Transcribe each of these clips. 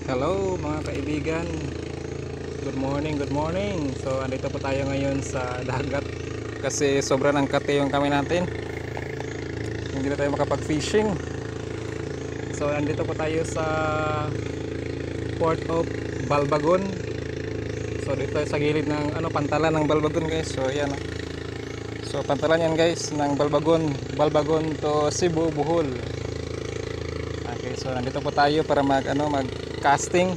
Hello mga kaibigan. Good morning, good morning. So andito po tayo ngayon sa dagat kasi sobrang angkat yung kamay natin. Hindi na tayo makapag-fishing. So andito po tayo sa Port of Balbagon. So dito tayo sa gilid ng pantalan ng Balbagon, guys. So ayan. So pantalan yan, guys, ng Balbagon to Cebu, Bohol. Okay, so nandito po tayo para mag casting.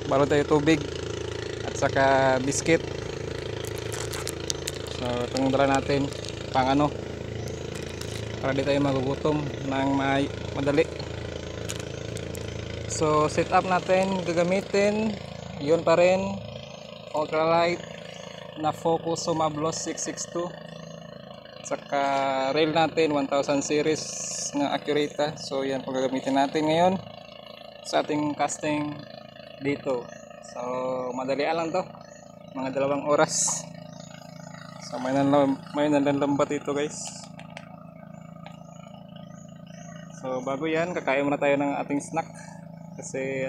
Balot tayo tubig at saka biscuit. So itong dala natin pang para di tayo magugutom ng madali. So set up natin, gagamitin yun pa rin, ultralight na Focus Sumablos 662, saka rail natin 1000 series na Accurata. So yan po gagamitin natin ngayon sa ating casting dito. So madalian lang to, mga 2 oras. So may nanlambat dito, guys. So bago yan, kakain muna tayo ng ating snack kasi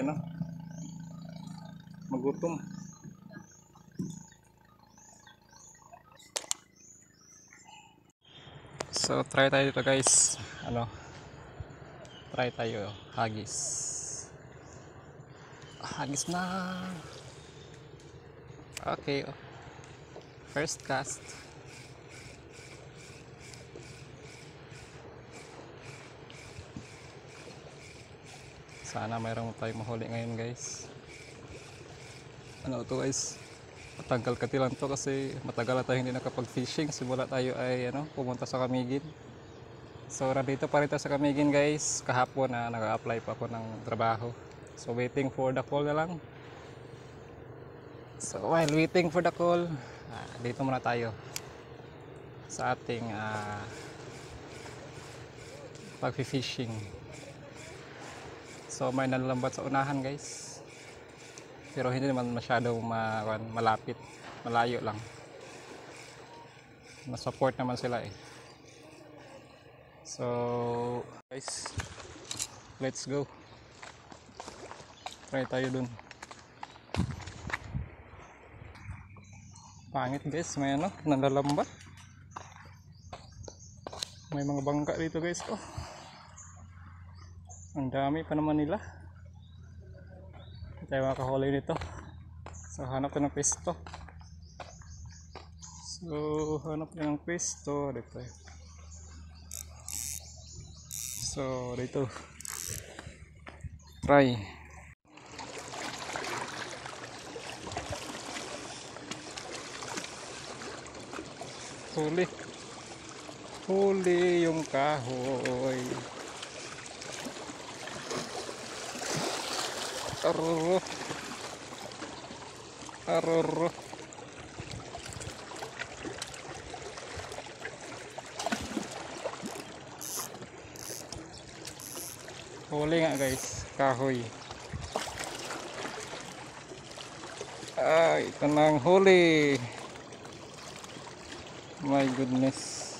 magutom. So try tayo dito, guys. Try tayo haggis. Hagis na. Okay, first cast. Sana mayroon tayong mahuli ngayon, guys. To, guys, matanggal katilan to kasi matagal na tayo hindi nakapag-fishing simula tayo ay pumunta sa Camiguin. So nandito pa rin tayo sa Camiguin, guys. Kahapon na nag-a-apply pa ako ng trabaho. So waiting for the call na lang. So while waiting for the call, dito muna tayo sa ating pag-fishing. So may nalambat sa unahan, guys, pero hindi naman masyadong malapit, malayo lang. Na-support naman sila eh. So guys, let's go. Try tayo dun. Pangit, guys, may nalalambat. May mga bangka dito, guys. Ang dami pa naman nila. Hindi tayo makahuli nito. So hanap tayo ng pwesto. Dito. So dito. Try. Huli yung kahoy. Aroro. Huli nga, guys, kahoy. Ito na ang huli. My goodness.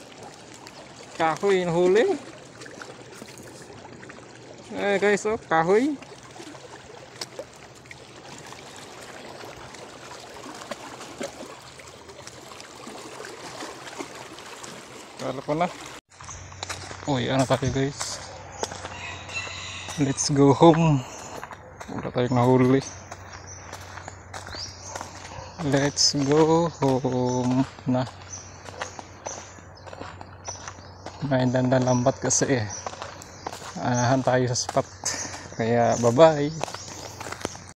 Kahoy yung huli. Guys, kahoy. Kala ko na. Tayo, guys. Let's go home. Wala tayong nahuli. Let's go home na. May dandan lambat kasi anahan tayo sa spot. Kaya bye bye.